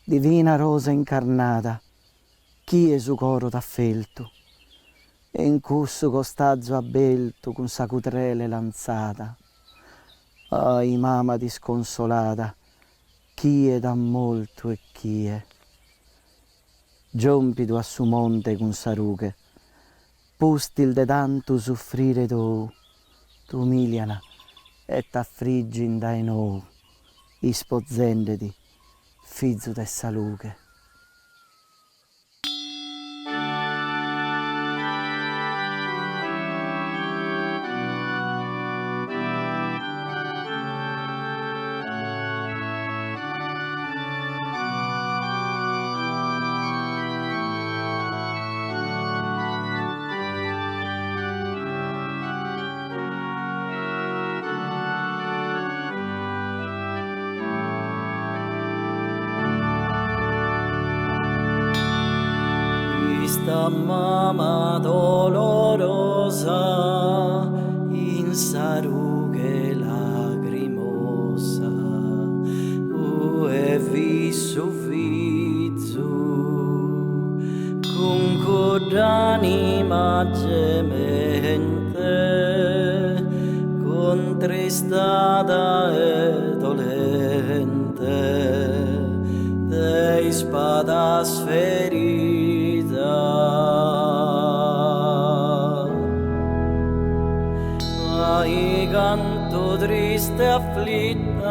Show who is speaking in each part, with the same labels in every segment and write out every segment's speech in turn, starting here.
Speaker 1: divina rosa incarnata, chi è su coro t'affelto, e in cusso costazzo abbelto con sa cutrele lanzata. Ai mamma disconsolata, chi è da molto e chi è. Giompidu a su monte con sa rughe, pustil de tanto soffrire tu umiliana e t'affriggin dai nou, ispozzendeti, figlio de salughe.
Speaker 2: Sta mamma dolorosa in sa rughe lagrimosa e viso viso con cord'anima gemente contristata e dolente dei spadas ferita. Ai canto triste afflitta,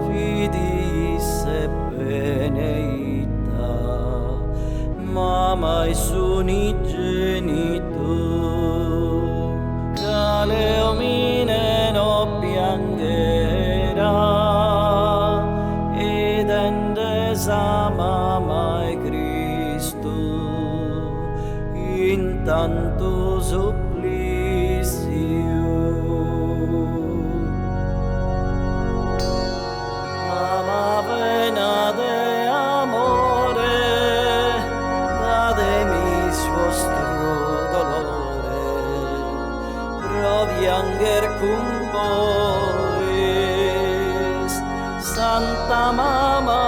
Speaker 2: fidi se beneita, mamma e suni genitu, cale omine no piangherà, ed endesa mamma e Cristo, intanto supplicio. Mamma vena de amore, datemi vostro dolore, provi anger cum voi, Santa Mamma